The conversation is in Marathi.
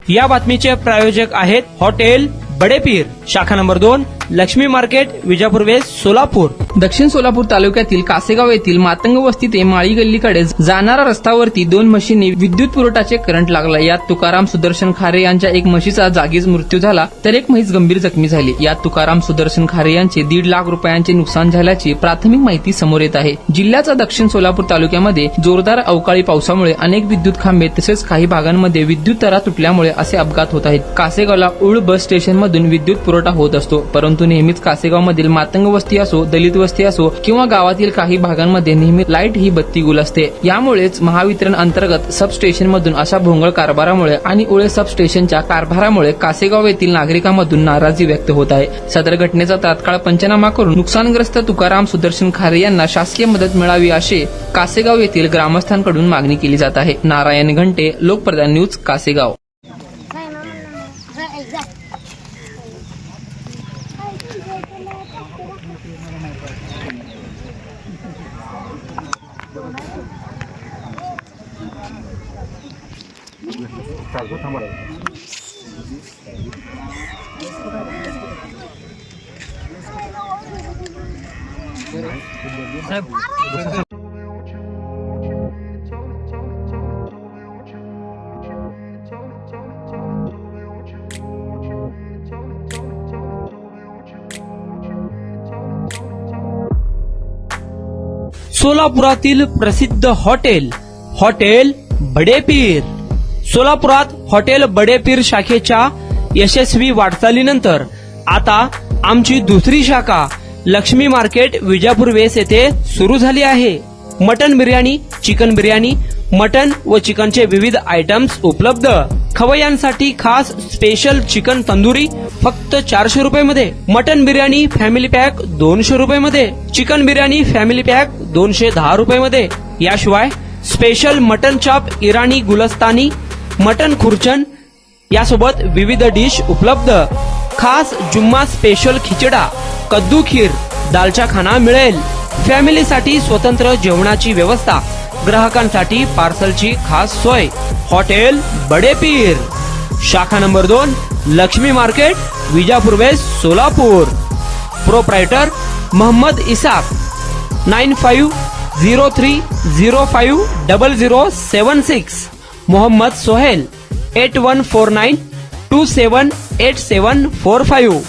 या बातमीचे प्रायोजक आहेत हॉटेल बडेपीर, शाखा number 2, Laxmi market, Vijapur west, Solapur. दक्षिण सोलापूर तालुक्यातील कासेगाव येथील मातंग वस्ती ते माळी गल्लीकडे जाणारा रस्त्यावरती 2 म्हशींनी विद्युत पुरवठ्याचे करंट लागला। यात तुकाराम सुदर्शन खारे यांच्या एक म्हशीचा जागीच मृत्यू झाला तर एक म्हैस गंभीर जखमी झाली। यात तुकाराम सुदर्शन खारे यांचे 1.5 लाख रुपयांचे नुकसान झाल्याची प्राथमिक माहिती समोर येत आहे। जिल्ह्याचा दक्षिण सोलापूर तालुक्यामध्ये जोरदार अवकाळी पावसामुळे अनेक विद्युत खांबे तसेच काही भागांमध्ये विद्युत तारा तुटल्यामुळे असे अपघात होत आहेत। कासेगावला उळ बस स्टेशन मधून विद्युत पुरवठा होत असतो, परंतु नेहमीच कासेगाव मधील मातंग वस्ती असो, दलित वस्ती असो किंवा गावातील काही भागांमध्ये नेहमी लाईट ही बत्ती गुल असते। यामुळेच महावितरण अंतर्गत सब स्टेशन मधून अशा भोंगळ कारभारामुळे आणि उळे सब स्टेशनच्या कारभारामुळे कासेगाव येथील नागरिकांमधून नाराजी व्यक्त होत आहे। सदर घटनेचा तात्काळ पंचनामा करून नुकसानग्रस्त तुकाराम सुदर्शन खारे यांना शासकीय मदत मिळावी अशी कासेगाव येथील ग्रामस्थांकडून मागणी केली जात आहे। नारायण घंटे, लोकप्रधान न्यूज, कासेगाव। सोलापुरातील प्रसिद्ध हॉटेल बडेपीर। सोलापुरात हॉटेल बडेपीर शाखेच्या यशस्वी वाटचालीनंतर आता आमची दुसरी शाखा लक्ष्मी मार्केट, विजापूर वेस्ट येथे सुरू झाली आहे। Mutton biryani, chicken biryani, mutton व चिकनचे विविध आयटम्स उपलब्ध। खवय्यांसाठी खास स्पेशल चिकन तंदुरी फक्त 400 रुपये मध्ये, मटन बिर्याणी फॅमिली पॅक 200 रुपये मध्ये, चिकन बिर्याणी फॅमिली पॅक 210 रुपये मध्ये। याशिवाय स्पेशल मटन चाप, इराणी गुलस्तानी, मटन खुर्चन यासोबत विविध डिश उपलब्ध। खास जुम्मा स्पेशल खिचडा, कद्दू खीर, दालचा खाना मिळेल। फॅमिलीसाठी स्वतंत्र जेवणाची व्यवस्था, ग्राहकांसाठी पार्सलची खास सोय। हॉटेल बडेपीर, शाखा number 2, Laxmi market, Vijapur west, Solapur. Proprietor Mohammad Isaq, 9503050076। Mohammad Sohail, 8149278745।